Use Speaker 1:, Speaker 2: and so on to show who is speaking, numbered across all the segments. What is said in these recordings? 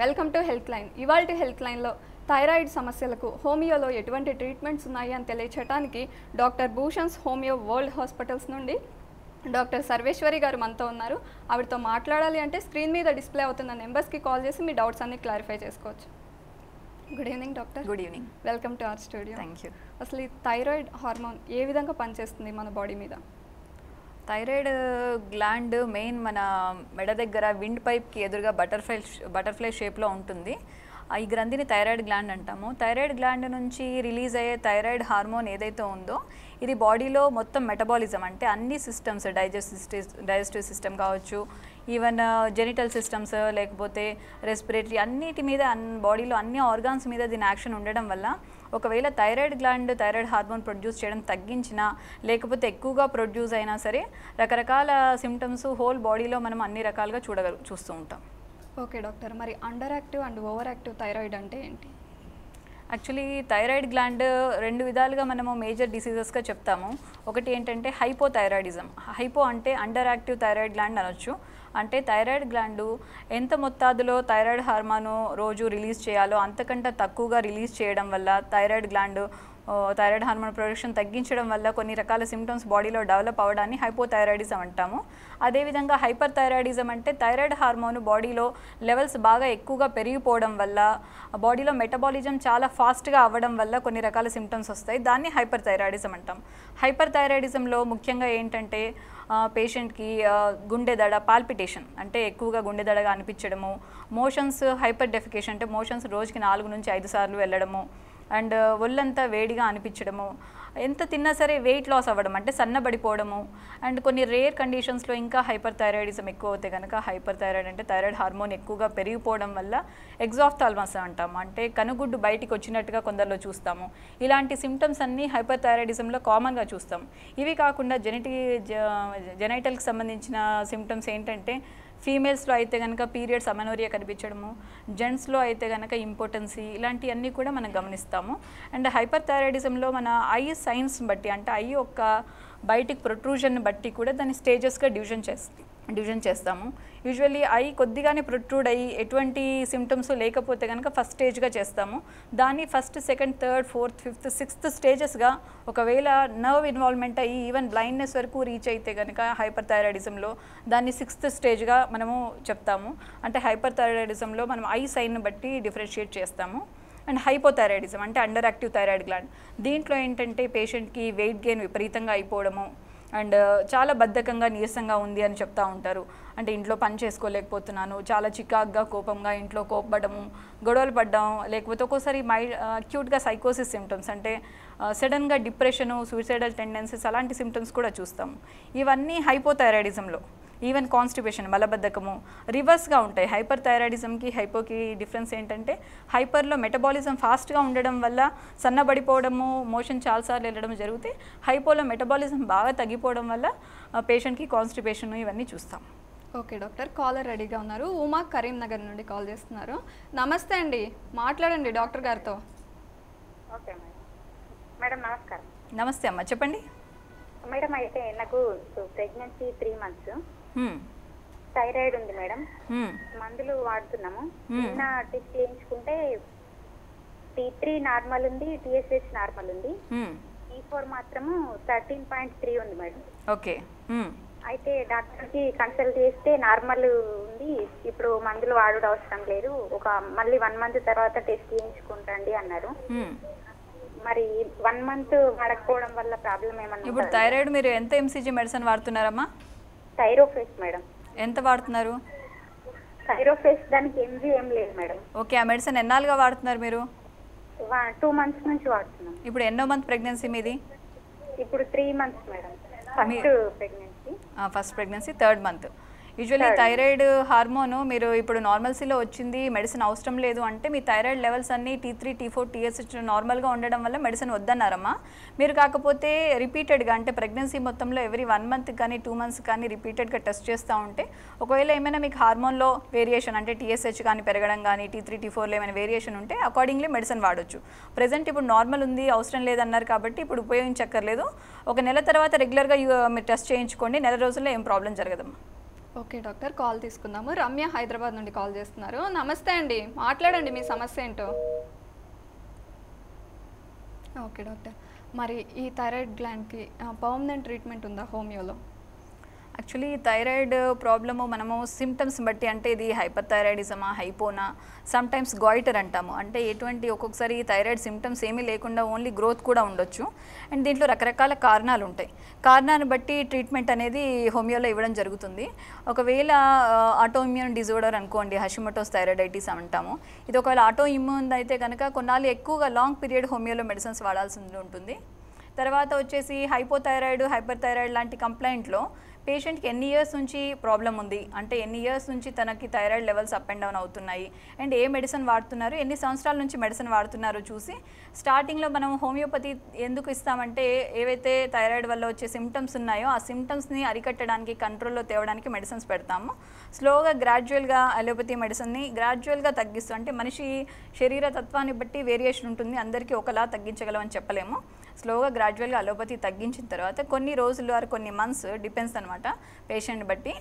Speaker 1: Welcome to health line. ఇవాల్టి health లైన్లో thyroid సమస్యలకు హోమియోలో ఎటువంటి ట్రీట్మెంట్స్ ఉన్నాయి అని తెలియచేయడానికి doctor Bhushan's homeo world hospitals నుండి డాక్టర్ సర్వేశ్వరి గారు మనతో ఉన్నారు. ఆవిడతో మాట్లాడాలి అంటే స్క్రీన్ మీద డిస్ప్లే అవుతున్న నెంబర్స్కి కాల్ చేసి మీ డౌట్స్ అన్ని క్లారిఫై చేసుకోవచ్చు. Good evening doctor.
Speaker 2: Good evening.
Speaker 1: Welcome to our studio.
Speaker 2: Thank you.
Speaker 1: అసలు ఈ థైరాయిడ్ హార్మోన్ ఏ విధంగా పనిచేస్తుంది మన బాడీ మీద?
Speaker 2: థైరాయిడ్ గ్లాండ్ మెయిన్ మన మెడ దగ్గర విండ్ పైప్కి ఎదురుగా బటర్ఫ్లై షేప్లో ఉంటుంది. ఈ గ్రంథిని థైరాయిడ్ గ్లాండ్ అంటాము. థైరాయిడ్ గ్లాండ్ నుంచి రిలీజ్ అయ్యే థైరాయిడ్ ఏదైతే ఉందో ఇది బాడీలో మొత్తం మెటబాలిజం అంటే అన్ని సిస్టమ్స్ డైజెస్టివ్ సిస్టమ్ కావచ్చు, ఈవెన్ జెనిటల్ సిస్టమ్స్ లేకపోతే రెస్పిరేటరీ అన్నిటి మీద బాడీలో అన్ని ఆర్గాన్స్ మీద దీని యాక్షన్ ఉండడం వల్ల ఒకవేళ thyroid gland thyroid hormone produce చేయడం తగ్గించినా లేకపోతే ఎక్కువగా ప్రొడ్యూస్ అయినా సరే రకరకాల సిమ్టమ్స్ హోల్ బాడీలో మనం అన్ని రకాలుగా చూస్తూ ఉంటాం.
Speaker 1: ఓకే డాక్టర్, మరి under active and over active thyroid అంటే ఏంటి?
Speaker 2: యాక్చువల్లీ థైరాయిడ్ గ్లాండ్ రెండు విధాలుగా మనము మేజర్ డిసీజెస్గా చెప్తాము. ఒకటి ఏంటంటే హైపోథైరాయిడిజం. హైపో అంటే అండర్ యాక్టివ్ థైరాయిడ్ గ్లాండ్ అనొచ్చు. అంటే థైరాయిడ్ గ్లాండు ఎంత మొత్తాదులో థైరాయిడ్ హార్మోన్ రోజు రిలీజ్ చేయాలో అంతకంటే తక్కువగా రిలీజ్ చేయడం వల్ల థైరాయిడ్ హార్మోన్ ప్రొడక్షన్ తగ్గించడం వల్ల కొన్ని రకాల సిమ్టమ్స్ బాడీలో డెవలప్ అవ్వడాన్ని హైపోథైరాయిడిజం అంటాము. అదేవిధంగా హైపర్ థైరాయిడిజం అంటే థైరాయిడ్ హార్మోన్ బాడీలో లెవెల్స్ బాగా ఎక్కువగా పెరిగిపోవడం వల్ల బాడీలో మెటబాలిజం చాలా ఫాస్ట్గా అవ్వడం వల్ల కొన్ని రకాల సిమ్టమ్స్ వస్తాయి. దాన్ని హైపర్ థైరాయిడిజం అంటాం. హైపర్ థైరాయిడిజంలో ముఖ్యంగా ఏంటంటే పేషెంట్కి గుండె దడ పాల్పిటేషన్ అంటే ఎక్కువగా గుండె దడగా అనిపించడము, మోషన్స్ హైపర్ డెఫికేషన్ అంటే మోషన్స్ రోజుకి 4 నుంచి 5 సార్లు వెళ్ళడము, అండ్ ఒళ్ళంతా వేడిగా అనిపించడము, ఎంత తిన్నా సరే వెయిట్ లాస్ అవ్వడం అంటే సన్నబడిపోవడము, అండ్ కొన్ని రేర్ కండిషన్స్లో ఇంకా హైపర్ థైరాయిడిజం ఎక్కువ అవుతాయి కనుక హైపర్ థైరాయిడ్ అంటే థైరాయిడ్ హార్మోన్ ఎక్కువగా పెరిగిపోవడం వల్ల ఎగ్జాఫ్థాల్మస్ అంటాము, అంటే కనుగుడ్డు బయటికి వచ్చినట్టుగా కొందరిలో చూస్తాము. ఇలాంటి సిమ్టమ్స్ అన్నీ హైపర్ థైరాయిడిజంలో కామన్గా చూస్తాం. ఇవి కాకుండా జెనైటల్కి సంబంధించిన సిమ్టమ్స్ ఏంటంటే ఫీమేల్స్లో అయితే కనుక పీరియడ్స్ అమెనోరియా కనిపించడము, జెంట్స్లో అయితే కనుక ఇంపార్టెన్సీ ఇలాంటివన్నీ కూడా మనం గమనిస్తాము. అండ్ హైపర్ థైరాయిడిజంలో మన ఐ సైన్స్ బట్టి అంటే ఐ యొక్క బయటికి ప్రొట్రూజన్ బట్టి కూడా దాన్ని స్టేజెస్గా డివిజన్ చేస్తాము. యూజువల్లీ ఐ కొద్దిగానే ప్రొట్రూడ్ అయ్యి ఎటువంటి సిమ్టమ్స్ లేకపోతే కనుక ఫస్ట్ స్టేజ్గా చేస్తాము. దాన్ని first, second, third, fourth, fifth, sixth స్టేజెస్గా ఒకవేళ నర్వ్ ఇన్వాల్వ్మెంట్ అయ్యి ఈవెన్ బ్లైండ్నెస్ వరకు రీచ్ అయితే కనుక హైపర్ థైరాయిడిజంలో దాన్ని 6th స్టేజ్గా మనము చెప్తాము. అంటే హైపర్ థైరాయిడిజంలో మనం ఐ సైన్ను బట్టి డిఫరెన్షియేట్ చేస్తాము. అండ్ హైపోథైరాయిడిజం అంటే అండర్ యాక్టివ్ థైరాయిడ్ గ్లాండ్. దీంట్లో ఏంటంటే పేషెంట్కి వెయిట్ గెయిన్ విపరీతంగా అయిపోవడము, అండ్ చాలా బద్ధకంగా నీరసంగా ఉంది అని చెప్తూ ఉంటారు. అంటే ఇంట్లో పని చేసుకోలేకపోతున్నాను, చాలా చికాగ్గా కోపంగా ఇంట్లో కోపపడము, గొడవలు పడ్డం, లేకపోతే ఒక్కోసారి అక్యూట్గా సైకోసిస్ సిమ్టమ్స్ అంటే సడన్గా డిప్రెషను, సూసైడల్ టెండెన్సీస్ అలాంటి సిమ్టమ్స్ కూడా చూస్తాము. ఇవన్నీ హైపోథైరాయిడిజంలో. ఈవెన్ కాన్స్టిపేషన్ మలబద్ధకము రివర్స్గా ఉంటాయి. హైపర్ థైరాయిడిజంకి హైపోకి డిఫరెన్స్ ఏంటంటే హైపర్లో మెటబాలిజం ఫాస్ట్గా ఉండడం వల్ల సన్నబడిపోవడము, మోషన్ చాలాసార్లు వెళ్ళడం జరిగితే హైపోలో మెటబాలిజం బాగా తగ్గిపోవడం వల్ల పేషెంట్కి కాన్స్టిపేషన్ ఇవన్నీ చూస్తాం.
Speaker 1: ఓకే డాక్టర్, కాలర్ రెడీగా ఉన్నారు. ఉమా కరీంనగర్ నుండి కాల్ చేస్తున్నారు. నమస్తే అండి, మాట్లాడండి డాక్టర్ గారితో.
Speaker 3: Okay madam. నమస్కారం.
Speaker 2: నమస్తే అమ్మ, చెప్పండి
Speaker 3: మేడం. అయితే నాకు ప్రెగ్నెన్సీ 3 months, థైరాయిడ్ ఉంది మేడం, మందులు వాడుతున్నాము. నిన్న టెస్ట్ చేయించుకుంటే T3 నార్మల్ ఉంది, TSH నార్మల్ ఉంది, T4 మాత్రము 13.3 ఉంది మేడం.
Speaker 2: ఓకే.
Speaker 3: అయితే డాక్టర్కి కన్సల్ట్ చేస్తే నార్మల్ ఉంది, ఇప్పుడు మందులు వాడు అవసరం లేదు, మళ్ళీ 1 month తర్వాత టెస్ట్ చేయించుకుంటండి అన్నారు. మరి 1 month వాడకపోవడం వల్ల ప్రాబ్లం ఏమన్నా?
Speaker 2: ఇప్పుడు థైరాయిడ్ మీరు ఎంత ఎంసీజీ మెడిసిన్ వాడుతున్నారమ్మా?
Speaker 3: థైరోఫేస్ మేడం.
Speaker 2: ఎంత వాడుతున్నారు?
Speaker 3: థైరోఫేస్ దానికి ఎంజీ ఏం లేదు మేడం.
Speaker 2: ఓకే, ఆ మెడిసిన్ ఎన్నాళ్ళుగా వాడుతున్నారు మీరు?
Speaker 3: 2 months నుంచి వాడుతున్నాం.
Speaker 2: ఇప్పుడు ఎన్నో మంత్ ప్రెగ్నెన్సీ మీది?
Speaker 3: ఇప్పుడు 3 months madam.
Speaker 2: First pregnancy 3rd month. Usually thyroid hormone మీరు ఇప్పుడు నార్మల్సీలో వచ్చింది, మెడిసిన్ అవసరం లేదు అంటే మీ థైరాయిడ్ లెవెల్స్ అన్నీ T3, T4, TSH నార్మల్గా ఉండడం వల్ల మెడిసిన్ వద్దన్నారమ్మా. మీరు కాకపోతే రిపీటెడ్గా అంటే ప్రెగ్నెన్సీ మొత్తంలో ఎవ్రీ 1 month కానీ 2 months కానీ రిపీటెడ్గా టెస్ట్ చేస్తూ ఉంటే ఒకవేళ ఏమైనా మీకు హార్మోన్లో వేరియేషన్ అంటే TSH కానీ పెరగడం కానీ T3, T4లో ఏమైనా వేరియేషన్ ఉంటే అకార్డింగ్లీ మెడిసిన్ వాడొచ్చు. ప్రెజెంట్ ఇప్పుడు నార్మల్ ఉంది, అవసరం లేదన్నారు కాబట్టి ఇప్పుడు ఉపయోగించక్కర్లేదు. 1 నెల తర్వాత రెగ్యులర్గా మీరు టెస్ట్ చేయించుకోండి, నెల రోజుల్లో ఏం ప్రాబ్లం జరగదమ్మా.
Speaker 1: ఓకే డాక్టర్, కాల్ తీసుకుందాము. రమ్య హైదరాబాద్ నుండి కాల్ చేస్తున్నారు. నమస్తే అండి, మాట్లాడండి మీ సమస్య ఏంటో. ఓకే డాక్టర్, మరి ఈ థైరాయిడ్ గ్లాండ్కి పర్మనెంట్ ట్రీట్మెంట్ ఉందా హోమియోలో?
Speaker 2: యాక్చువల్లీ థైరాయిడ్ ప్రాబ్లము మనము సిమ్టమ్స్ బట్టి, అంటే ఇది హైపర్ థైరాయిడిజమా, హైపోనా, సమ్టైమ్స్ గాయిటర్ అంటాము. అంటే ఎటువంటి ఒక్కొక్కసారి థైరాయిడ్ సిమ్టమ్స్ ఏమీ లేకుండా ఓన్లీ గ్రోత్ కూడా ఉండొచ్చు. అండ్ దీంట్లో రకరకాల కారణాలు ఉంటాయి. కారణాన్ని బట్టి ట్రీట్మెంట్ అనేది హోమియోలో ఇవ్వడం జరుగుతుంది. ఒకవేళ ఆటో ఇమ్యూన్ డిజార్డర్ అనుకోండి, హషిమోటోస్ థైరాయిడైటిస్ అంటాము. ఇది ఒకవేళ ఆటో ఇమ్యూన్ అయితే కనుక కొన్నాళ్ళు ఎక్కువగా లాంగ్ పీరియడ్ హోమియోలో మెడిసిన్స్ వాడాల్సి ఉంటుంది. తర్వాత వచ్చేసి హైపోథైరాయిడ్, హైపర్ థైరాయిడ్ లాంటి కంప్లైంట్లో పేషెంట్కి ఎన్ని ఇయర్స్ నుంచి ప్రాబ్లం ఉంది, అంటే ఎన్ని ఇయర్స్ నుంచి తనకి thyroid levels up and down అవుతున్నాయి, అండ్ ఏ మెడిసిన్ వాడుతున్నారు, ఎన్ని సంవత్సరాల నుంచి మెడిసిన్ వాడుతున్నారో చూసి స్టార్టింగ్లో మనం హోమియోపతి ఎందుకు ఇస్తామంటే ఏవైతే థైరాయిడ్ వల్ల వచ్చే సిమ్టమ్స్ ఉన్నాయో ఆ సిమ్టమ్స్ని అరికట్టడానికి, కంట్రోల్లో తేవడానికి మెడిసిన్స్ పెడతాము. స్లోగా గ్రాడ్యువల్గా అలోపతి మెడిసిన్ని గ్రాడ్యువల్గా తగ్గిస్తూ, అంటే మనిషి శరీర తత్వాన్ని బట్టి వేరియేషన్ ఉంటుంది, అందరికీ ఒకలా తగ్గించగలమని చెప్పలేము. స్లోగా గ్రాడ్యువల్గా అలోపతి తగ్గించిన తర్వాత కొన్ని రోజులు ఆర్ కొన్ని మంత్స్ డిపెండ్స్ అనమాట పేషెంట్ బట్టి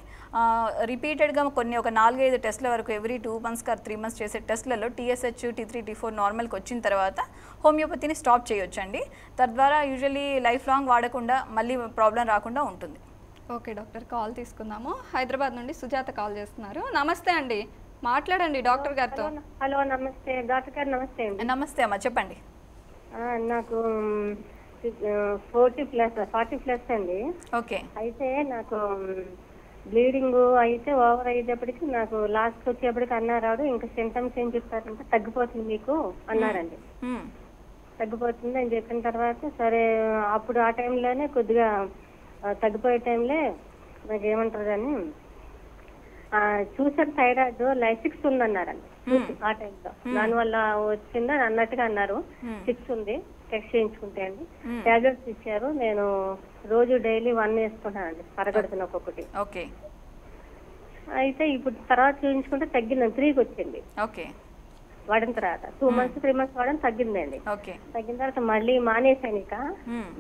Speaker 2: రిపీటెడ్గా ఒక 4-5 టెస్ట్ల వరకు ఎవ్రీ 2 months ఆర్ 3 months చేసే టెస్ట్లలో TSH, T3, T4 నార్మల్కి వచ్చిన తర్వాత హోమియోపతిని స్టాప్ చేయొచ్చండి. తద్వారా యూజువల్లీ లైఫ్ లాంగ్ వాడకుండా మళ్ళీ ప్రాబ్లం రాకుండా ఉంటుంది.
Speaker 1: ఓకే డాక్టర్, కాల్ తీసుకుందాము. హైదరాబాద్ నుండి సుజాత కాల్ చేస్తున్నారు. నమస్తే అండి, మాట్లాడండి డాక్టర్ గారితో.
Speaker 4: హలో, నమస్తే డాక్టర్ గారు. నమస్తే అండి.
Speaker 2: నమస్తే అమ్మా, చెప్పండి.
Speaker 4: నాకు 40+ అండి.
Speaker 2: ఓకే.
Speaker 4: అయితే నాకు బ్లీడింగ్ అయితే ఓవర్ అయ్యేటప్పటికి నాకు లాస్ట్ వచ్చేప్పటికి అన్నారు, ఇంకా సింటమ్స్ ఏం చెప్తారంటే తగ్గిపోతుంది మీకు అన్నారండి. తగ్గిపోతుంది అని చెప్పిన తర్వాత సరే, అప్పుడు ఆ టైంలోనే కొద్దిగా తగ్గిపోయే టైంలో నాకు ఏమంటారు అని చూసారు, థైరాయిడ్ లైసిక్స్ ఉందన్నారండి ఆ టైంలో. దానివల్ల వచ్చిందని అన్నట్టుగా అన్నారు. 6 ఉంది, టెస్ట్ చేయించుకుంటే అండి. టాబ్లెట్స్ ఇచ్చారు, నేను రోజు డైలీ 1 వేసుకుంటానండి, పరగడుతున్న ఒక్కొక్కటి.
Speaker 2: ఓకే.
Speaker 4: అయితే ఇప్పుడు తర్వాత చూయించుకుంటే తగ్గిందండి, 3కి వచ్చింది.
Speaker 2: ఓకే.
Speaker 4: వాడిన తర్వాత 2 months 3 months వాడని తగ్గిందండి.
Speaker 2: ఓకే.
Speaker 4: తగ్గిన తర్వాత మళ్ళీ మానేసాను, ఇక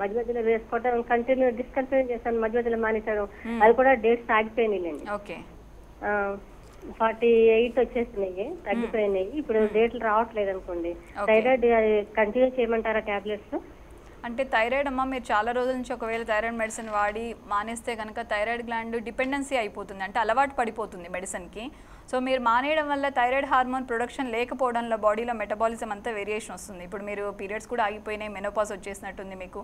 Speaker 4: మధ్య మధ్యలో వేసుకోవడం డిస్కంటిన్యూ చేశాను, మధ్య మధ్యలో మానేశాను. అది కూడా డేట్స్ ఆగిపోయినాయండి.
Speaker 2: ఓకే.
Speaker 4: 48 వచ్చేసినాయి, తగ్గిపోయినాయి. ఇప్పుడు డేట్లు రావట్లేదు అనుకోండి. థైరాయిడ్ కంటిన్యూ చేయమంటారా టాబ్లెట్స్?
Speaker 2: అంటే థైరాయిడ్ అమ్మ, మీరు చాలా రోజుల నుంచి ఒకవేళ థైరాయిడ్ మెడిసిన్ వాడి మానేస్తే కనుక థైరాయిడ్ గ్లాండ్ డిపెండెన్సీ అయిపోతుంది, అంటే అలవాటు పడిపోతుంది మెడిసిన్కి. సో మీరు మానేయడం వల్ల థైరాయిడ్ హార్మోన్ ప్రొడక్షన్ లేకపోవడంలో బాడీలో మెటబాలిజం అంతా వేరియేషన్ వస్తుంది. ఇప్పుడు మీరు పీరియడ్స్ కూడా ఆగిపోయినాయి, మెనోపాజ్ వచ్చేసినట్టుంది మీకు.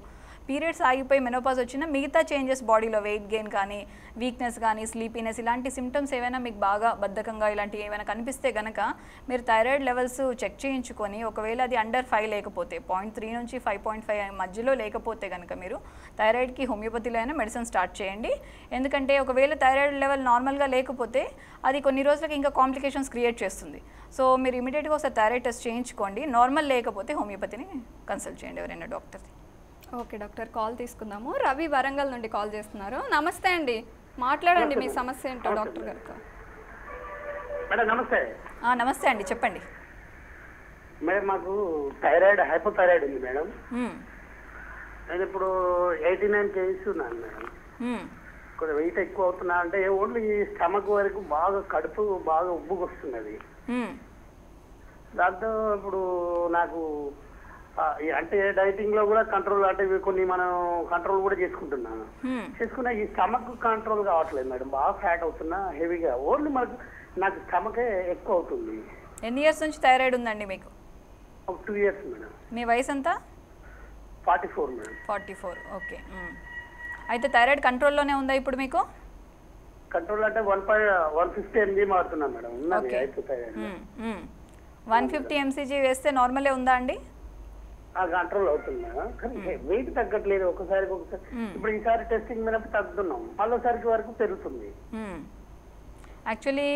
Speaker 2: పీరియడ్స్ ఆగిపోయి మెనోపాజ్ వచ్చినా మిగతా చేంజెస్ బాడీలో వెయిట్ గెయిన్ కానీ, వీక్నెస్ కానీ, స్లీపీనెస్ ఇలాంటి సిమ్టమ్స్ ఏవైనా మీకు బాగా బద్ధకంగా ఇలాంటివి ఏమైనా కనిపిస్తే కనుక మీరు థైరాయిడ్ లెవెల్స్ చెక్ చేయించుకొని, ఒకవేళ అది అండర్ 5 లేకపోతే 0.3 నుంచి 5.5 మధ్యలో లేకపోతే కనుక మీరు థైరాయిడ్కి హోమియోపతిలో అయినా మెడిసిన్ స్టార్ట్ చేయండి. ఎందుకంటే ఒకవేళ థైరాయిడ్ లెవెల్ నార్మల్గా లేకపోతే అది కొన్ని రోజులకి ఇంకా కాంప్లికేషన్స్ క్రియేట్ చేస్తుంది. సో మీరు ఇమీడియట్గా ఒకసారి థైరాయిడ్ టెస్ట్ చేయించుకోండి. నార్మల్ లేకపోతే హోమియోపతిని కన్సల్ట్ చేయండి ఎవరైనా డాక్టర్ని.
Speaker 1: ఓకే డాక్టర్, కాల్ తీసుకుందాము. రవి వరంగల్ నుండి కాల్ చేస్తున్నారు. నమస్తే అండి, మాట్లాడండి మీ సమస్య ఏంటో డాక్టర్ గారితో.
Speaker 5: మేడం నమస్తే.
Speaker 2: నమస్తే అండి, చెప్పండి.
Speaker 5: మేడం మాకు థైరాయిడ్, హైపోథైరాయిడ్ ఉంది మేడం. నేను ఇప్పుడు 89 kgs ఉన్నాను మేడం. కొంచెం వెయిట్ ఎక్కువ అవుతున్నా, అంటే ఓన్లీ స్టమక్ వరకు బాగా కడుపు బాగా ఉబ్బుకొస్తున్నది. దాంతో ఇప్పుడు నాకు అంటే డైటింగ్ లో కూడా కంట్రోల్, అంటే కొన్ని మనం కంట్రోల్ కూడా చేసుకుంటున్నాను. చేసుకున్నా ఈ స్టమక్ కంట్రోల్ కావట్లేదు మేడం, బాగా ఫ్యాట్ అవుతున్నా హెవీగా. ఓన్లీ నాకు స్టమకే ఎక్కువ అవుతుంది.
Speaker 2: ఎన్ని ఇయర్స్ నుంచి థైరాయిడ్ ఉందండి మీకు?
Speaker 5: 2 years మేడం.
Speaker 2: మీ వయసు ఎంత?
Speaker 5: 44 మేడం.
Speaker 2: 44. ఓకే. అయితే థైరాయిడ్ కంట్రోల్లోనే ఉందా ఇప్పుడు మీకు?
Speaker 5: కంట్రోల్ అంటే 150 mg వాడుతున్నా మేడం. ఉన్నది హైపోథైరాయిడ్.
Speaker 2: 150 mcg వేస్తే నార్మలే ఉందా అండి?
Speaker 5: కంట్రోల్ అవుతుంది మేడం, కానీ వెయిట్ తగ్గట్లేదు ఒకసారి. ఇప్పుడు ఈసారి టెస్టింగ్ మీద తగ్గుతున్నాం, మళ్ళీసారికి వరకు పెరుగుతుంది.
Speaker 2: యాక్చువల్లీ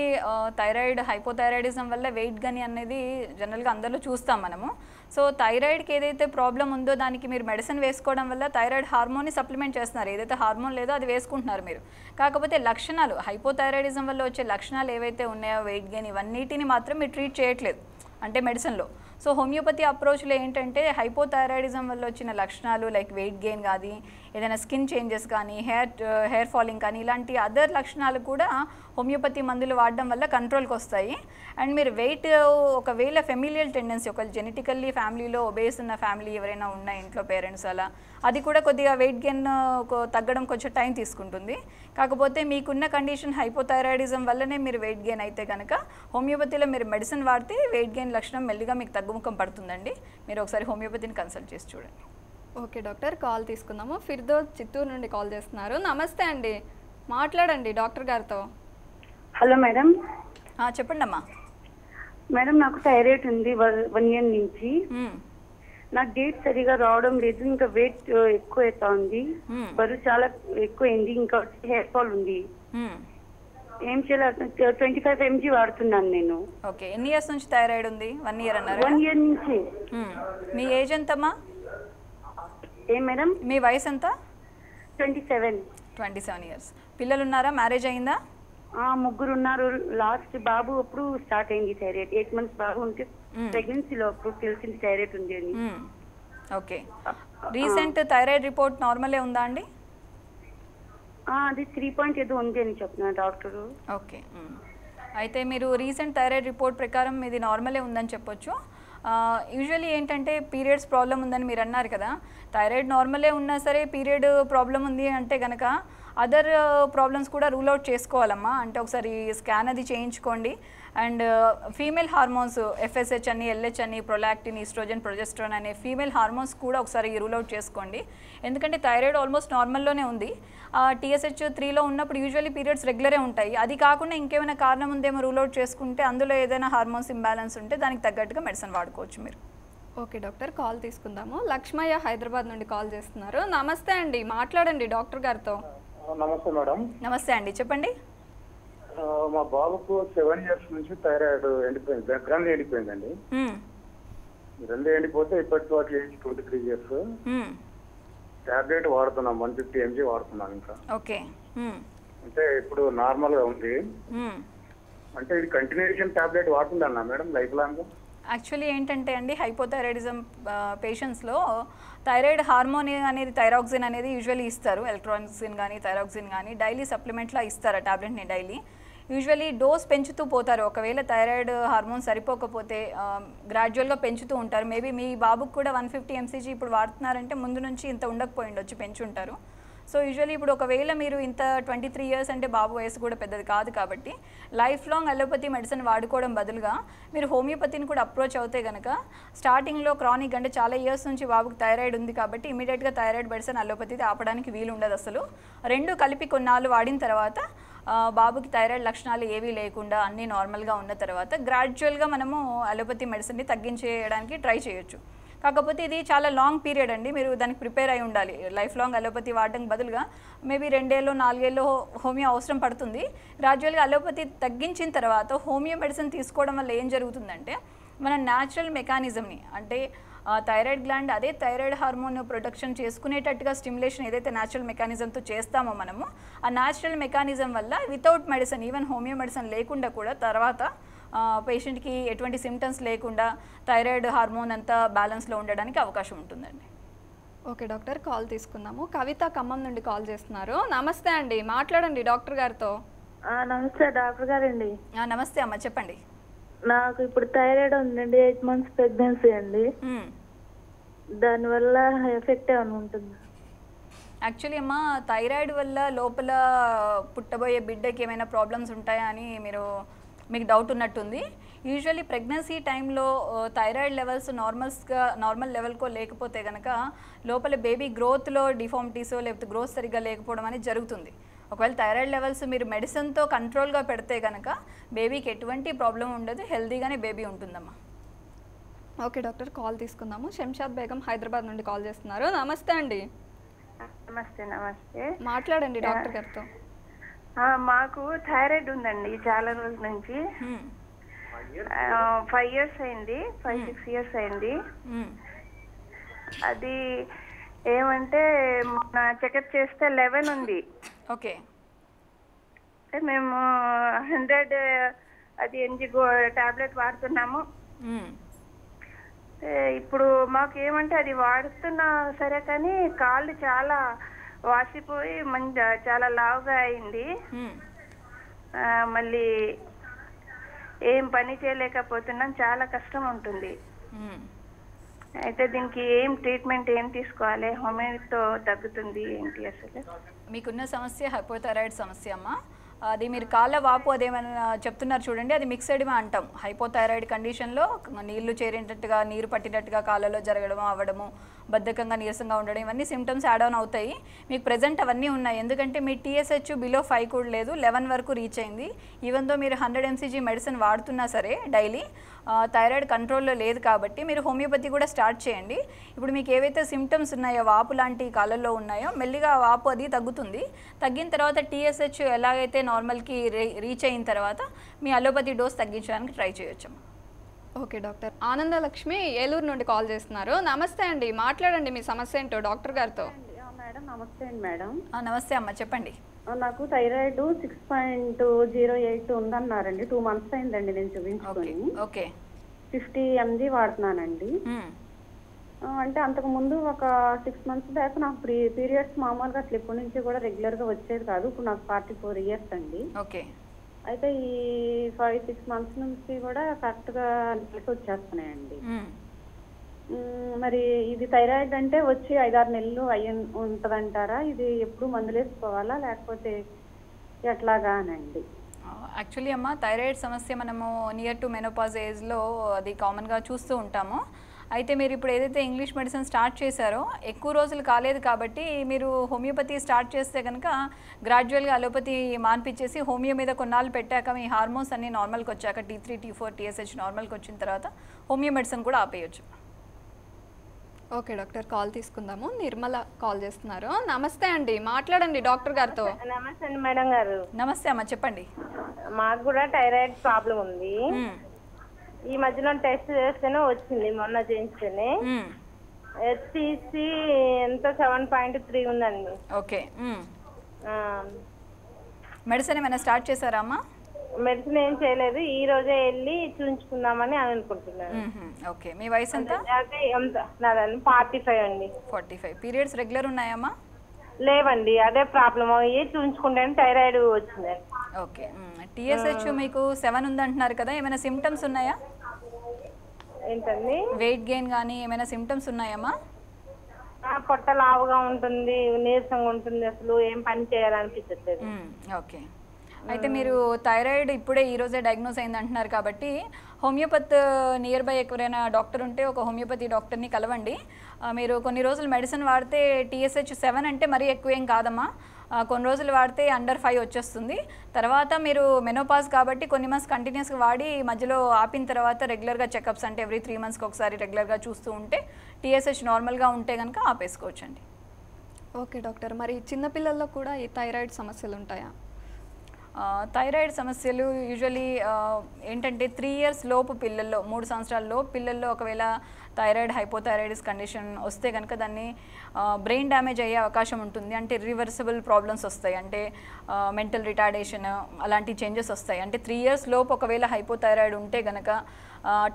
Speaker 2: థైరాయిడ్, హైపోథైరాయిడిజం వల్ల వెయిట్ గని అనేది జనరల్గా అందరిలో చూస్తాం మనము. సో థైరాయిడ్కి ఏదైతే ప్రాబ్లం ఉందో దానికి మీరు మెడిసిన్ వేసుకోవడం వల్ల థైరాయిడ్ హార్మోన్ని సప్లిమెంట్ చేస్తున్నారు. ఏదైతే హార్మోన్ లేదో అది వేసుకుంటున్నారు మీరు. కాకపోతే లక్షణాలు, హైపోథైరాయిడిజం వల్ల వచ్చే లక్షణాలు ఏవైతే ఉన్నాయో, వెయిట్ గెయిన్, ఇవన్నిటిని మాత్రం మీరు ట్రీట్ చేయట్లేదు అంటే మెడిసిన్లో. సో హోమియోపతి అప్రోచ్లో ఏంటంటే హైపోథైరాయిడిజం వల్ల వచ్చిన లక్షణాలు లైక్ వెయిట్ గెయిన్ కానీ ఏదైనా స్కిన్ చేంజెస్ కానీ హెయిర్ ఫాలింగ్ కానీ ఇలాంటి అదర్ లక్షణాలు కూడా హోమియోపతి మందులు వాడడం వల్ల కంట్రోల్కి వస్తాయి. అండ్ మీరు వెయిట్ ఒకవేళ ఫెమిలియల్ టెండెన్సీ ఒక జెనెటికల్లీ ఫ్యామిలీలో ఒబేస్ ఉన్న ఫ్యామిలీ ఎవరైనా ఉన్న ఇంట్లో పేరెంట్స్ అలా అది కూడా కొద్దిగా వెయిట్ గెయిన్ తగ్గడం కొంచెం టైం తీసుకుంటుంది. కాకపోతే మీకున్న కండిషన్ హైపోథైరాయిడిజం వల్లనే మీరు వెయిట్ గెయిన్ అయితే కనుక హోమియోపతిలో మీరు మెడిసిన్ వాడితే వెయిట్ గెయిన్ లక్షణం మెల్లిగా మీకు తగ్గుముఖం పడుతుందండి. మీరు ఒకసారి హోమియోపతిని కన్సల్ట్ చేసి చూడండి.
Speaker 1: ఓకే డాక్టర్, కాల్ తీసుకుందాము. ఫిర్దోస్ చిత్తూరు నుండి కాల్ చేస్తున్నారు. నమస్తే అండి, మాట్లాడండి డాక్టర్ గారితో.
Speaker 6: Hello madam.
Speaker 2: చెప్పండి అమ్మా.
Speaker 6: మేడం నాకు థైరాయిడ్ ఉంది 1 year నుంచి. నాకు డేట్ సరిగా రావడం లేదు, ఇంకా వెయిట్ ఎక్కువ అవుతా ఉంది, బరువు చాలా ఎక్కువైంది, ఇంకా హెయిర్ ఫాల్ ఉంది. ఏం చేయాలి? 25 mg వాడుతున్నాను నేను.
Speaker 2: ఓకే, ఎన్ని ఇయర్స్ నుంచి థైరాయిడ్ ఉంది? 1 year అన్నారు.
Speaker 6: 1 year నుంచి.
Speaker 2: మీ ఏజ్ ఎంతమ్మా?
Speaker 6: ఏం మేడం?
Speaker 2: మీ వయసు ఎంత?
Speaker 6: 27
Speaker 2: years. పిల్లలు ఉన్నారా? మ్యారేజ్ అయిందా?
Speaker 6: 3 ఉన్నారు. లాస్ట్ బాబు అప్పుడు స్టార్ట్ అయింది థైరాయిడ్. 8 months బాబు ఉంటే ప్రెగ్నెన్సీలో అప్పుడు తెలిసింది థైరాయిడ్ ఉంది అని.
Speaker 2: ఓకే, రీసెంట్ థైరాయిడ్ రిపోర్ట్ నార్మలే ఉందా అండి?
Speaker 6: అది 3 point ఏదో ఉంది అని చెప్తున్నారు డాక్టరు.
Speaker 2: ఓకే, అయితే మీరు రీసెంట్ థైరాయిడ్ రిపోర్ట్ ప్రకారం ఇది నార్మలే ఉందని చెప్పొచ్చు. యూజువల్లీ ఏంటంటే పీరియడ్స్ ప్రాబ్లం ఉందని మీరు అన్నారు కదా, థైరాయిడ్ నార్మలే ఉన్నా సరే పీరియడ్ ప్రాబ్లం ఉంది అంటే కనుక అదర్ ప్రాబ్లమ్స్ కూడా రూల్ అవుట్ చేసుకోవాలమ్మా. అంటే ఒకసారి స్కాన్ అది చేయించుకోండి. అండ్ ఫీమేల్ హార్మోన్స్ FSH అని, LH అని, ప్రొలాక్టిన్, ఈస్ట్రోజన్, ప్రొజెస్ట్రాన్ అనే ఫీమేల్ హార్మోన్స్ కూడా ఒకసారి రూల్ అవుట్ చేసుకోండి. ఎందుకంటే థైరాయిడ్ ఆల్మోస్ట్ నార్మల్లోనే ఉంది. TSH 3లో ఉన్నప్పుడు యూజువల్లీ పీరియడ్స్ రెగ్యులరే ఉంటాయి. అది కాకుండా ఇంకేమైనా కారణం ఉందేమో రూల్ అవుట్ చేసుకుంటే అందులో ఏదైనా హార్మోన్స్ ఇంబ్యాలెన్స్ ఉంటే దానికి తగ్గట్టుగా మెడిసిన్ వాడుకోవచ్చు మీరు.
Speaker 1: ఓకే డాక్టర్, కాల్ తీసుకుందాము. లక్ష్మయ్య హైదరాబాద్ నుండి కాల్ చేస్తున్నారు. నమస్తే అండి, మాట్లాడండి డాక్టర్ గారితో.
Speaker 5: నమస్తే మేడం.
Speaker 2: నమస్తే అండి, చెప్పండి.
Speaker 5: మా బాబుకు 7 years నుంచి థైరాయిడ్ ఎండిపోయింది, గ్రంథి ఎండిపోయిందండి. గ్రంథి ఎండిపోతే ఇప్పటికి వాటి ఏజ్ 23 years. టాబ్లెట్ వాడుతున్నాం, 150 mg వాడుతున్నాం ఇంకా.
Speaker 2: ఓకే,
Speaker 5: అంటే ఇప్పుడు నార్మల్ గా ఉంది. అంటే ఇది కంటిన్యూషన్ టాబ్లెట్ వాడుతుందన్నా మేడం లైఫ్ లాంగ్?
Speaker 2: యాక్చువల్లీ ఏంటంటే అండి హైపోథైరాయిడిజం పేషెంట్స్లో థైరాయిడ్ హార్మోన్ అనేది థైరాక్సిన్ అనేది యూజువల్లీ ఇస్తారు. ఎలక్ట్రానిక్సిన్ కానీ థైరాక్సిన్ కానీ డైలీ సప్లిమెంట్లో ఇస్తారు ఆ టాబ్లెట్ని డైలీ. యూజువల్లీ డోస్ పెంచుతూ పోతారు. ఒకవేళ థైరాయిడ్ హార్మోన్ సరిపోకపోతే గ్రాడ్యువల్గా పెంచుతూ ఉంటారు. మేబీ మీ బాబుకు కూడా 150 mcg ఇప్పుడు వాడుతున్నారంటే ముందు నుంచి ఇంత ఉండకపోయిండొచ్చు, పెంచుంటారు. సో యూజువల్లీ ఇప్పుడు ఒకవేళ మీరు ఇంత 23 years అంటే బాబు వయసు కూడా పెద్దది కాదు కాబట్టి లైఫ్ లాంగ్ అలోపతి మెడిసిన్ వాడుకోవడం బదులుగా మీరు హోమియోపతిని కూడా అప్రోచ్ అవుతే కనుక స్టార్టింగ్లో క్రానిక్ అంటే చాలా ఇయర్స్ నుంచి బాబుకి థైరాయిడ్ ఉంది కాబట్టి ఇమీడియట్గా థైరాయిడ్ మెడిసిన్ అలోపతిది ఆపడానికి వీలు ఉండదు అసలు. రెండు కలిపి కొన్నాళ్ళు వాడిన తర్వాత బాబుకి థైరాయిడ్ లక్షణాలు ఏవీ లేకుండా అన్నీ నార్మల్గా ఉన్న తర్వాత గ్రాడ్యువల్గా మనము అలోపతి మెడిసిన్ని తగ్గించేయడానికి ట్రై చేయొచ్చు. కాకపోతే ఇది చాలా లాంగ్ పీరియడ్ అండి, మీరు దానికి ప్రిపేర్ అయి ఉండాలి. లైఫ్ లాంగ్ అలోపతి వాడడానికి బదులుగా మేబీ 2 ఏళ్ళు 4 ఏళ్ళు హోమియో అవసరం పడుతుంది. గ్రాడ్యువల్గా అలోపతి తగ్గించిన తర్వాత హోమియో మెడిసిన్ తీసుకోవడం వల్ల ఏం జరుగుతుందంటే మన న్యాచురల్ మెకానిజంని అంటే థైరాయిడ్ గ్లాండ్ అదే థైరాయిడ్ హార్మోన్ ప్రొటెక్షన్ చేసుకునేటట్టుగా స్టిమ్యులేషన్ ఏదైతే న్యాచురల్ మెకానిజంతో చేస్తామో మనము ఆ న్యాచురల్ మెకానిజం వల్ల without medicine even homeo medicine లేకుండా కూడా తర్వాత పేషెంట్కి ఎటువంటి సిమ్టమ్స్ లేకుండా థైరాయిడ్ హార్మోన్ అంతా బ్యాలెన్స్లో ఉండడానికి అవకాశం ఉంటుందండి.
Speaker 1: ఓకే డాక్టర్, కాల్ తీసుకుందాము. కవిత ఖమ్మం నుండి కాల్ చేస్తున్నారు. నమస్తే అండి, మాట్లాడండి డాక్టర్ గారితో.
Speaker 7: నమస్తే డాక్టర్ గారండి.
Speaker 2: నమస్తే అమ్మ, చెప్పండి.
Speaker 7: నాకు ఇప్పుడు థైరాయిడ్ ఉందండి, 8 months ప్రెగ్నెన్సీ అండి. దానివల్ల ఎఫెక్ట్ ఏమైనా ఉంటుందా?
Speaker 2: యాక్చువల్లీ అమ్మ థైరాయిడ్ వల్ల లోపల పుట్టబోయే బిడ్డకి ఏమైనా ప్రాబ్లమ్స్ ఉంటాయా అని మీకు డౌట్ ఉన్నట్టుంది. యూజువల్లీ ప్రెగ్నెన్సీ టైంలో థైరాయిడ్ లెవెల్స్ నార్మల్ లెవెల్కో లేకపోతే కనుక లోపల బేబీ గ్రోత్లో డిఫార్మిటీసో లేకపోతే గ్రోత్ సరిగ్గా లేకపోవడం అనేది జరుగుతుంది. ఒకవేళ థైరాయిడ్ లెవెల్స్ మీరు మెడిసిన్తో కంట్రోల్గా పెడితే కనుక బేబీకి ఎటువంటి ప్రాబ్లం ఉండదు, హెల్తీగానే బేబీ ఉంటుందమ్మా.
Speaker 1: ఓకే డాక్టర్, కాల్ తీసుకుందాము. శంషాద్ బేగం హైదరాబాద్ నుండి కాల్ చేస్తున్నారు. నమస్తే అండి.
Speaker 7: నమస్తే. నమస్తే,
Speaker 1: మాట్లాడండి డాక్టర్ గారితో.
Speaker 7: మాకు థైరాయిడ్ ఉందండి చాలా రోజుల నుంచి. 5 years అయింది, 5-6 years అయింది. అది ఏమంటే మొన్న చెకప్ చేస్తే 11 ఉంది.
Speaker 2: ఓకే,
Speaker 7: అంటే మేము 100 అది mg టాబ్లెట్ వాడుతున్నాము. ఇప్పుడు మాకు ఏమంటే అది వాడుతున్నా సరే కానీ కాళ్ళు చాలా వాసిపోయి చాలా లావుగా అయింది. మళ్ళీ ఏం పని చేయలేకపోతున్నాం, చాలా కష్టం ఉంటుంది. అయితే దీనికి ఏం ట్రీట్మెంట్ ఏం తీసుకోవాలి? హోమియోతో తగ్గుతుంది ఏంటి అసలు?
Speaker 2: మీకున్న సమస్య హైపోథైరాయిడ్ సమస్య అమ్మా. అది మీరు కాళ్ళ వాపు అదేమైనా చెప్తున్నారు చూడండి, అది మిక్స్డ్గా అంటాం. హైపోథైరాయిడ్ కండిషన్లో నీళ్లు చేరేటట్టుగా, నీరు పట్టినట్టుగా కాళ్ళలో జరగడం, అవ్వడము, బద్ధకంగా నీరసంగా ఉండడం, ఇవన్నీ సిమ్టమ్స్ యాడ్ ఆన్ అవుతాయి. మీకు ప్రెజెంట్ అవన్నీ ఉన్నాయి. ఎందుకంటే మీ TSH బిలో 5 కూడా లేదు, 11 వరకు రీచ్ అయింది. ఈవెన్ దో మీరు 100 mcg మెడిసిన్ వాడుతున్నా సరే డైలీ, థైరాయిడ్ కంట్రోల్లో లేదు కాబట్టి మీరు హోమియోపతి కూడా స్టార్ట్ చేయండి. ఇప్పుడు మీకు ఏవైతే సిమ్టమ్స్ ఉన్నాయో, వాపు లాంటి కాళ్ళల్లో ఉన్నాయో, మెల్లిగా వాపు అది తగ్గుతుంది. తగ్గిన తర్వాత TSH ఎలాగైతే నార్మల్కి రీచ్ అయిన తర్వాత మీ అలోపతి డోస్ తగ్గించడానికి ట్రై చేయొచ్చు.
Speaker 1: Okay doctor. ఆనందలక్ష్మి ఏలూరు నుండి కాల్ చేస్తున్నారు. నమస్తే అండి, మాట్లాడండి మీ సమస్య ఏంటో డాక్టర్ గారితో.
Speaker 8: మేడం నమస్తే అండి. మేడం
Speaker 2: నమస్తే అమ్మ, చెప్పండి.
Speaker 8: నాకు థైరాయిడ్ 6.08 ఉందన్నారండి. 2 months అయిందండి నేను చూపించుకొని. 50 mg వాడుతున్నానండి. అంటే అంతకు ముందు ఒక 6 months బ్యాక్ నాకు పీరియడ్స్ మామూలుగా అసలు ఇప్పటి నుంచి కూడా రెగ్యులర్గా వచ్చేది కాదు. ఇప్పుడు నాకు 44 years అండి. అయితే ఈ 5-6 months నుంచి కూడా కరెక్ట్గా నెలకి వచ్చేస్తున్నాయండి. మరి ఇది థైరాయిడ్ అంటే వచ్చి 5-6 నెలలు ఉంటుందంటారా? ఇది ఎప్పుడు మందులు వేసుకోవాలా లేకపోతే ఎట్లాగా అనండి?
Speaker 2: యాక్చువల్లీ అమ్మ, థైరాయిడ్ సమస్య మనము నియర్ టు మెనోపాజ్ ఏజ్లో అది కామన్గా చూస్తూ ఉంటాము. అయితే మీరు ఇప్పుడు ఏదైతే ఇంగ్లీష్ మెడిసిన్ స్టార్ట్ చేశారో ఎక్కువ రోజులు కాలేదు కాబట్టి మీరు హోమియోపతి స్టార్ట్ చేస్తే కనుక గ్రాడ్యువల్గా అలోపతి మాన్పించేసి హోమియో మీద కొన్నాళ్ళు పెట్టాక మీ హార్మోన్స్ అన్నీ నార్మల్కి వచ్చాక T3, T4, TSH నార్మల్కి వచ్చిన తర్వాత హోమియో మెడిసిన్ కూడా ఆపేయచ్చు.
Speaker 1: ఓకే డాక్టర్, కాల్ తీసుకుందాము. నిర్మల కాల్ చేస్తున్నారు. నమస్తే అండి, మాట్లాడండి డాక్టర్ గారితో.
Speaker 4: నమస్తే అండి మేడం గారు.
Speaker 2: నమస్తే అమ్మ, చెప్పండి.
Speaker 4: మాకు కూడా థైరాయిడ్ ప్రాబ్లం ఉంది. ఈ మధ్యలో టెస్ట్ చేస్తేనే వచ్చింది, మొన్న చేయించుకుని. HCC ఎంత 7.3 ఉందండి.
Speaker 2: ఓకే, మెడిసిన్ ఏమైనా స్టార్ట్ చేశారా అమ్మా?
Speaker 4: మెడిసిన్ ఏం చేయలేదు, ఈ రోజే వెళ్ళి చూపించుకుందామని అనుకుంటున్నాను.
Speaker 2: ఓకే, మీ వయసు ఎంత?
Speaker 4: నాదండి 45 అండి.
Speaker 2: 45. పీరియడ్స్ రెగ్యులర్ ఉన్నాయమ్మా?
Speaker 4: లేవండి, అదే ప్రాబ్లం. అయ్యి చూపించుకుంటే థైరాయిడ్ వచ్చిందండి.
Speaker 2: ఓకే, TSH మీకు 7 ఉందంటున్నారు కదా, ఏమైనా సిమ్టమ్స్ ఉన్నాయా?
Speaker 4: ఏంటండి?
Speaker 2: వెయిట్ గెయిన్ కానీ ఏమైనా సిమ్టమ్స్ ఉన్నాయమ్మా?
Speaker 4: పొట్ట లావుగా ఉంటుంది, నీరసంగా ఉంటుంది, అసలు ఏం పని చేయాలనిపించట్లేదు.
Speaker 2: ఓకే, అయితే మీరు థైరాయిడ్ ఇప్పుడే ఈరోజే డయాగ్నోస్ అయింది అంటున్నారు కాబట్టి హోమియోపత్ నియర్ బై ఎవరైనా డాక్టర్ ఉంటే ఒక హోమియోపతి డాక్టర్ని కలవండి. మీరు కొన్ని రోజులు మెడిసిన్ వాడితే TSH 7 అంటే మరీ ఎక్కువ ఏం కాదమ్మా. కొన్ని రోజులు వాడితే అండర్ 5 వచ్చేస్తుంది. తర్వాత మీరు మెనోపాజ్ కాబట్టి కొన్ని మంత్స్ కంటిన్యూస్గా వాడి మధ్యలో ఆపిన తర్వాత రెగ్యులర్గా చెకప్స్ అంటే ఎవ్రీ 3 monthsకి ఒకసారి రెగ్యులర్గా చూస్తూ ఉంటే TSH నార్మల్గా ఉంటే కనుక ఆపేసుకోవచ్చండి.
Speaker 1: ఓకే డాక్టర్, మరి చిన్నపిల్లల్లో కూడా ఈ థైరాయిడ్ సమస్యలు ఉంటాయా?
Speaker 2: థైరాయిడ్ సమస్యలు యూజువలీ ఏంటంటే 3 years లోపు పిల్లల్లో, 3 సంవత్సరాల లోపు పిల్లల్లో ఒకవేళ థైరాయిడ్ హైపోథైరాయిడిస్ కండిషన్ వస్తే కనుక దాన్ని బ్రెయిన్ డ్యామేజ్ అయ్యే అవకాశం ఉంటుంది. అంటే రివర్సిబుల్ ప్రాబ్లమ్స్ వస్తాయి, అంటే మెంటల్ రిటార్డేషన్ అలాంటి చేంజెస్ వస్తాయి. అంటే 3 years లోపు ఒకవేళ హైపోథైరాయిడ్ ఉంటే కనుక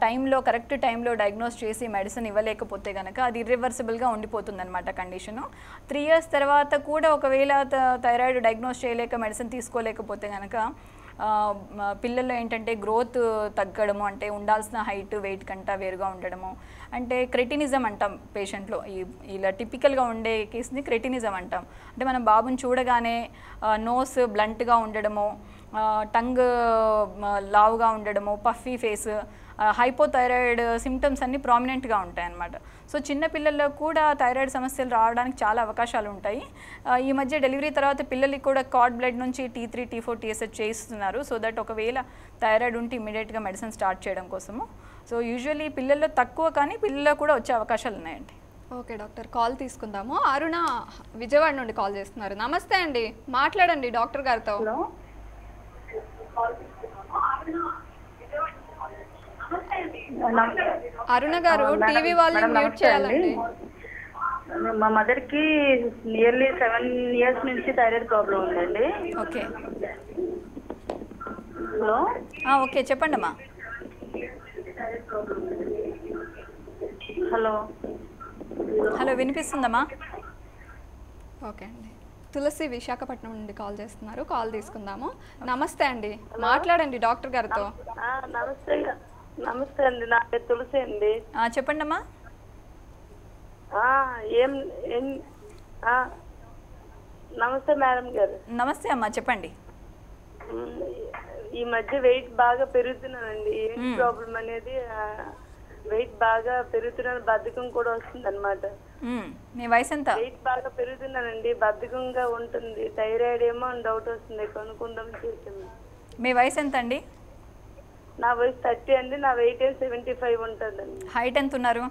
Speaker 2: టైంలో కరెక్ట్ టైంలో డయాగ్నోస్ చేసి మెడిసిన్ ఇవ్వలేకపోతే కనుక అది ఇర్రివర్సిబుల్గా ఉండిపోతుంది అనమాట కండిషను. 3 years తర్వాత కూడా ఒకవేళ థైరాయిడ్ డయాగ్నోస్ చేయలేక మెడిసిన్ తీసుకోలేకపోతే కనుక పిల్లల్లో ఏంటంటే గ్రోత్ తగ్గడము, అంటే ఉండాల్సిన హైట్ వెయిట్ కంటా వేరుగా ఉండడము, అంటే క్రెటినిజం అంటాం పేషెంట్లో. ఇలా టిపికల్గా ఉండే కేసుని క్రెటినిజం అంటాం. అంటే మనం బాబుని చూడగానే నోస్ బ్లంట్గా ఉండడము, టంగ్ లావుగా ఉండడము, పఫీ ఫేస్, హైపోథైరాయిడ్ సిమ్టమ్స్ అన్నీ ప్రామినెంట్గా ఉంటాయి అన్నమాట. సో చిన్నపిల్లల్లో కూడా థైరాయిడ్ సమస్యలు రావడానికి చాలా అవకాశాలు ఉంటాయి. ఈ మధ్య డెలివరీ తర్వాత పిల్లలకి కూడా కార్డ్ బ్లడ్ నుంచి T3, T4, TSH చేయిస్తున్నారు. సో దట్ ఒకవేళ థైరాయిడ్ ఉంటే ఇమీడియట్గా మెడిసిన్ స్టార్ట్ చేయడం కోసము. సో యూజువల్లీ పిల్లల్లో తక్కువ, కానీ పిల్లల్లో కూడా వచ్చే అవకాశాలు ఉన్నాయండి.
Speaker 1: ఓకే డాక్టర్, కాల్ తీసుకుందాము. అరుణ విజయవాడ నుండి కాల్ చేస్తున్నారు. నమస్తే అండి, మాట్లాడండి డాక్టర్ గారితో. అరుణ గారు టీవీ వాల్యూమ్ మ్యూట్ చేయాలండి.
Speaker 9: మా మదర్ కి నియర్లీ 7 years నుంచి థైరాయిడ్ ప్రాబ్లం ఉందండి.
Speaker 2: ఓకే,
Speaker 9: హలో,
Speaker 2: ఓకే చెప్పండి అమ్మా.
Speaker 9: Hello
Speaker 2: hello వినిపిస్తుందమ్మా?
Speaker 1: ఓకే అండి. తులసి విశాఖపట్నం నుండి కాల్ చేస్తున్నారు. కాల్ తీసుకుందాము. నమస్తే అండి, మాట్లాడండి డాక్టర్ గారితో.
Speaker 9: నమస్తే నమస్తే అండి, నా పేరు తులసి అండి.
Speaker 2: చెప్పండి అమ్మా.
Speaker 9: నమస్తే మేడం గారు.
Speaker 2: నమస్తే అమ్మా, చెప్పండి.
Speaker 9: ఈ మధ్య వెయిట్ బాగా పెరుగుతున్నానండి. ఏంటి ప్రాబ్లం అనేది, వెయిట్ బాగా పెరుగుతున్నాను, బద్ధకం కూడా వస్తుంది అనమాట.
Speaker 2: మీ వయసు ఎంత?
Speaker 9: వెయిట్ బాగా పెరుగుతున్నానండి, బద్ధకంగా ఉంటుంది. థైరాయిడ్ ఏమో అని డౌట్ వస్తుంది, కొనుక్కుందాం చేసాము.
Speaker 2: మీ వయసు ఎంత అండి?
Speaker 9: నా వయసు 30 అండి. నా వెయిట్ 75 ఉంటుందండి.
Speaker 2: హైట్ ఎంత ఉన్నారు?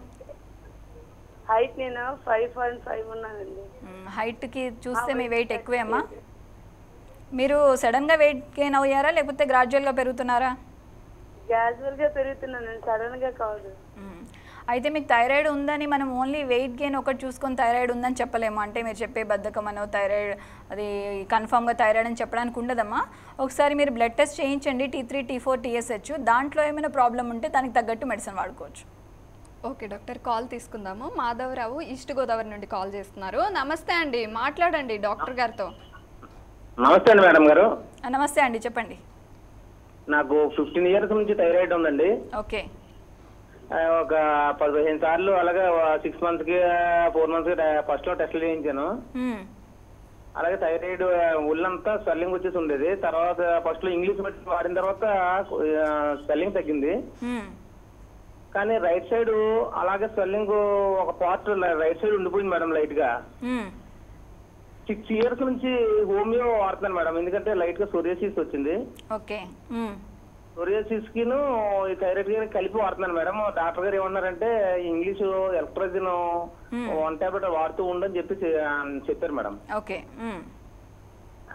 Speaker 9: హైట్ నేను 5.5 ఉన్నానండి.
Speaker 2: హైట్కి చూస్తే మీ వెయిట్ ఎక్కువే అమ్మా. మీరు సడన్గా వెయిట్ గెయిన్ అయ్యారా లేకపోతే గ్రాడ్యువల్గా పెరుగుతున్నారా?
Speaker 9: గ్రాడ్యువల్గా పెరుగుతున్నానండి, సడన్గా కాదు.
Speaker 2: అయితే మీకు థైరాయిడ్ ఉందని మనం ఓన్లీ వెయిట్ గెయిన్ ఒకటి చూసుకొని థైరాయిడ్ ఉందని చెప్పలేము. అంటే మీరు చెప్పే బద్ధకం అనో థైరాయిడ్ అది కన్ఫామ్గా థైరాయిడ్ అని చెప్పడానికి ఉండదమ్మా. ఒకసారి మీరు బ్లడ్ టెస్ట్ చేయించండి, T3, T4, TSH. దాంట్లో ఏమైనా ప్రాబ్లం ఉంటే దానికి తగ్గట్టు మెడిసిన్ వాడుకోవచ్చు.
Speaker 1: ఓకే డాక్టర్, కాల్ తీసుకుందాము. మాధవరావు ఈస్ట్ గోదావరి నుండి కాల్ చేస్తున్నారు. నమస్తే అండి, మాట్లాడండి డాక్టర్ గారితో.
Speaker 10: నమస్తే అండి మేడం గారు.
Speaker 2: నమస్తే అండి, చెప్పండి.
Speaker 10: నాకు 15 ఇయర్స్ నుంచి థైరాయిడ్ ఉందండి.
Speaker 2: ఓకే.
Speaker 10: ఒక 15 సార్లు అలాగే 6 మంత్స్కి 4 మంత్స్కి ఫస్ట్ లో టెస్ట్లు చేయించాను. అలాగే థైరాయిడ్ ఒళ్ళంతా స్వెల్లింగ్ వచ్చేసి ఉండేది. తర్వాత ఫస్ట్ లో ఇంగ్లీష్ మెడిసిన్ వాడిన తర్వాత స్వెల్లింగ్ తగ్గింది. కానీ రైట్ సైడ్ అలాగే స్వెల్లింగ్ ఒక పార్ట్ రైట్ సైడ్ ఉండిపోయింది మేడం లైట్ గా. 6 ఇయర్స్ నుంచి హోమియో వాడుతున్నాను మేడం, ఎందుకంటే లైట్ గా సోరియాసిస్ వచ్చింది.
Speaker 2: ఓకే.
Speaker 10: సోరియాసిస్ కి ఈ థైరాయిడ్ కి కలిపి వాడుతున్నాను మేడం. డాక్టర్ గారు ఏమన్నారంటే ఇంగ్లీష్ ఎలక్ట్రోజిన్ 1 టాబ్లెట్ వాడుతూ ఉండని చెప్పారు మేడం.
Speaker 2: ఓకే.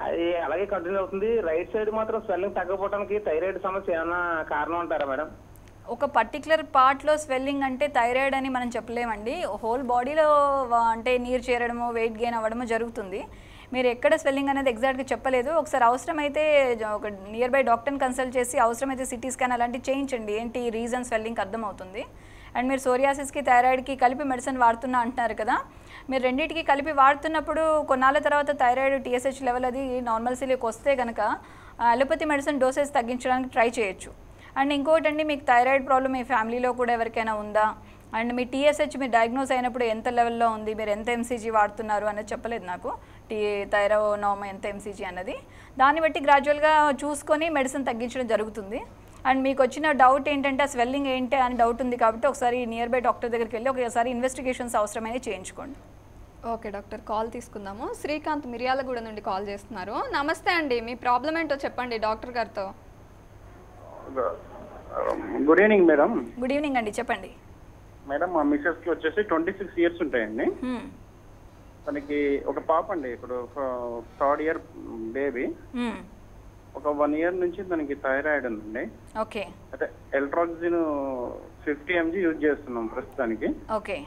Speaker 10: అది అలాగే కంటిన్యూ అవుతుంది. రైట్ సైడ్ మాత్రం స్వెల్లింగ్ తగ్గపోవడానికి థైరాయిడ్ సమస్య ఏమైనా కారణం అంటారా మేడం?
Speaker 2: ఒక పర్టికులర్ పార్ట్లో స్వెల్లింగ్ అంటే థైరాయిడ్ అని మనం చెప్పలేమండి. హోల్ బాడీలో అంటే నీరు చేరడము, వెయిట్ గెయిన్ అవ్వడము జరుగుతుంది. మీరు ఎక్కడ స్వెల్లింగ్ అనేది ఎగ్జాక్ట్గా చెప్పలేదు. ఒకసారి అవసరమైతే ఒక నియర్ బై డాక్టర్ని కన్సల్ట్ చేసి అవసరమైతే సిటీ స్కాన్ అలాంటివి చేయించండి, ఏంటి రీజన్ స్వెల్లింగ్ అర్థమవుతుంది. అండ్ మీరు సోరియాసిస్కి థైరాయిడ్కి కలిపి మెడిసిన్ వాడుతున్నా అంటున్నారు కదా, మీరు రెండింటికి కలిపి వాడుతున్నప్పుడు కొన్నాళ్ళ తర్వాత థైరాయిడ్ TSH లెవెల్ అది నార్మల్సీలోకి వస్తే కనుక అలోపతి మెడిసిన్ డోసేజ్ తగ్గించడానికి ట్రై చేయొచ్చు. అండ్ ఇంకోటి అండి, మీకు థైరాయిడ్ ప్రాబ్లం మీ ఫ్యామిలీలో కూడా ఎవరికైనా ఉందా? అండ్ మీ TSH మీరు డయాగ్నోస్ అయినప్పుడు ఎంత లెవెల్లో ఉంది, మీరు ఎంత MCG వాడుతున్నారు అనేది చెప్పలేదు నాకు. థైరోనోమా ఎంత MCG అన్నది దాన్ని బట్టి గ్రాడ్యువల్గా చూసుకొని మెడిసిన్ తగ్గించడం జరుగుతుంది. అండ్ మీకు వచ్చిన డౌట్ ఏంటంటే ఆ స్వెల్లింగ్ ఏంటి అని డౌట్ ఉంది కాబట్టి ఒకసారి నియర్ బై డాక్టర్ దగ్గరికి వెళ్ళి ఒకసారి ఇన్వెస్టిగేషన్స్ అవసరమైనా చేయించుకోండి.
Speaker 1: ఓకే డాక్టర్, కాల్ తీసుకుందాము. శ్రీకాంత్ మిర్యాలగూడ నుండి కాల్ చేస్తున్నారు. నమస్తే అండి, మీ ప్రాబ్లం ఏంటో చెప్పండి డాక్టర్ గారితో.
Speaker 11: Good evening madam.
Speaker 2: Good evening అండి, చెప్పండి.
Speaker 11: మేడం మా మిస్సెస్ కి వచ్చేసి 26 ఇయర్స్ ఉంటాయండి. తనకి ఒక పాప అండి, ఇప్పుడు ఒక 3rd ఇయర్ బేబీ. ఒక 1 ఇయర్ నుంచి తనకి థైరాయిడ్ ఉందండి.
Speaker 2: ఓకే.
Speaker 11: అంటే ఎల్ట్రాక్సిన్ 50 mg యూజ్ చేస్తున్నాం ప్రస్తుతానికి.
Speaker 2: ఓకే.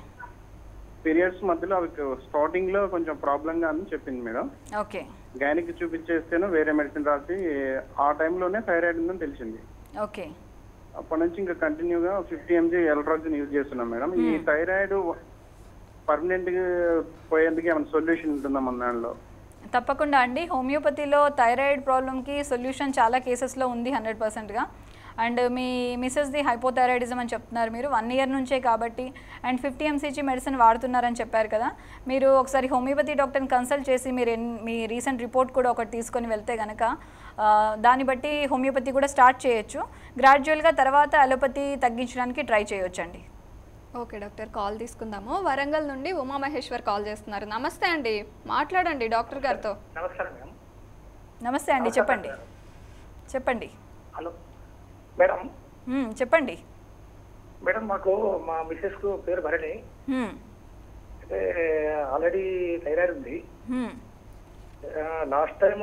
Speaker 11: పీరియడ్స్ మధ్యలో అవి స్టార్టింగ్ లో కొంచెం ప్రాబ్లం గా అని చెప్పింది మేడం.
Speaker 2: ఓకే.
Speaker 11: గైనికి చూపించేస్తేనే వేరే మెడిసిన్ రాసి ఆ టైంలోనే థైరాయిడ్ ఉందని తెలిసింది.
Speaker 2: ఓకే.
Speaker 11: అప్పటి నుంచి ఇంకా కంటిన్యూగా 50 mg ఎల్ట్రాక్సిన్ యూజ్ చేస్తున్నాం మేడం. ఈ థైరాయిడ్ పర్మనెంట్ గా పోయేందుకు ఏమైనా సొల్యూషన్ ఉంటుందా మన దానిలో?
Speaker 2: తప్పకుండా అండి. హోమియోపతిలో థైరాయిడ్ ప్రాబ్లంకి సొల్యూషన్ చాలా కేసెస్లో ఉంది 100%గా. అండ్ మీ మిసెస్ది హైపోథైరాయిడిజం అని చెప్తున్నారు మీరు 1 ఇయర్ నుంచే కాబట్టి. అండ్ 50 mg మెడిసిన్ వాడుతున్నారని చెప్పారు కదా, మీరు ఒకసారి హోమియోపతి డాక్టర్ని కన్సల్ట్ చేసి మీరు మీ రీసెంట్ రిపోర్ట్ కూడా ఒకటి తీసుకొని వెళ్తే కనుక దాన్ని బట్టి హోమియోపతి కూడా స్టార్ట్ చేయొచ్చు. గ్రాడ్యువల్గా తర్వాత అలోపతి తగ్గించడానికి ట్రై చేయొచ్చండి.
Speaker 1: ఓకే డాక్టర్, కాల్ తీసుకుందాము. వరంగల్ నుండి ఉమామహేశ్వర్ కాల్ చేస్తున్నారు. నమస్తే అండి, మాట్లాడండి డాక్టర్ గారితో.
Speaker 12: నమస్కారం మేడం.
Speaker 2: నమస్తే అండి, చెప్పండి. చెప్పండి.
Speaker 12: Hello madam.
Speaker 2: చెప్పండి
Speaker 12: మేడం, మాకు మా మిస్సెస్ కు పేరు భరణి. అయితే ఆల్రెడీ థైరాయిడ్ ఉంది. లాస్ట్ టైం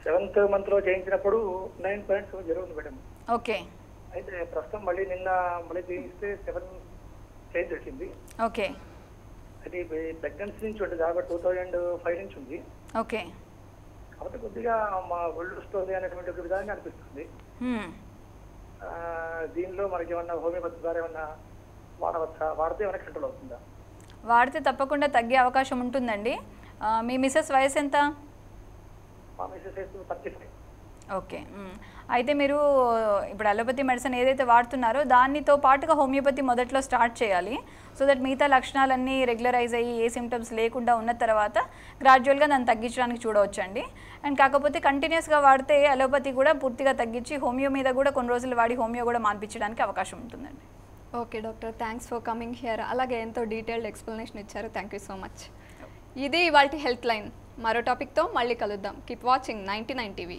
Speaker 12: 7th month లో చేయించినప్పుడు 9.0 ఉంది మేడం.
Speaker 2: ఓకే.
Speaker 12: అయితే ప్రస్తుతం మళ్ళీ నిన్న మళ్ళీ చేయిస్తే 7 చేంజ్ వచ్చింది.
Speaker 2: ఓకే.
Speaker 12: అది ప్రెగ్నెన్సీ నుంచి ఉంటుంది కాబట్టి 2005 నుంచి ఉంది.
Speaker 2: ఓకే.
Speaker 12: కాబట్టి కొద్దిగా మా ఒళ్ళు వస్తుంది అనేటువంటి ఒక విధంగా అనిపిస్తుంది. దీనిలో మనకి ఏమన్నా హోమియోపతి ద్వారా ఏమన్నా వాడవచ్చా? వాడితే ఏమైనా కంట్రోల్ అవుతుందా?
Speaker 2: వాడితే తప్పకుండా తగ్గే అవకాశం ఉంటుందండి. మీ మిసెస్ వయసు ఎంత?
Speaker 12: మా మిసెస్ 35.
Speaker 2: ఓకే. అయితే మీరు ఇప్పుడు అలోపతి మెడిసిన్ ఏదైతే వాడుతున్నారో దానితో పాటుగా హోమియోపతి మొదట్లో స్టార్ట్ చేయాలి. సో దట్ మిగతా లక్షణాలన్నీ రెగ్యులరైజ్ అయ్యి ఏ సిమ్టమ్స్ లేకుండా ఉన్న తర్వాత గ్రాడ్యువల్గా దాన్ని తగ్గించడానికి చూడవచ్చండి. అండ్ కాకపోతే కంటిన్యూస్గా వాడితే అలోపతి కూడా పూర్తిగా తగ్గించి హోమియో మీద కూడా కొన్ని రోజులు వాడి హోమియో కూడా మాన్పించడానికి అవకాశం ఉంటుందండి.
Speaker 1: Okay doctor, thanks for coming here. అలాగే ఎంతో డీటెయిల్డ్ ఎక్స్ప్లెనేషన్ ఇచ్చారు. Thank you so much. ఇది ఇవాల్టి హెల్త్ లైన్. మరో టాపిక్తో మళ్ళీ కలుద్దాం. Keep watching 99 TV.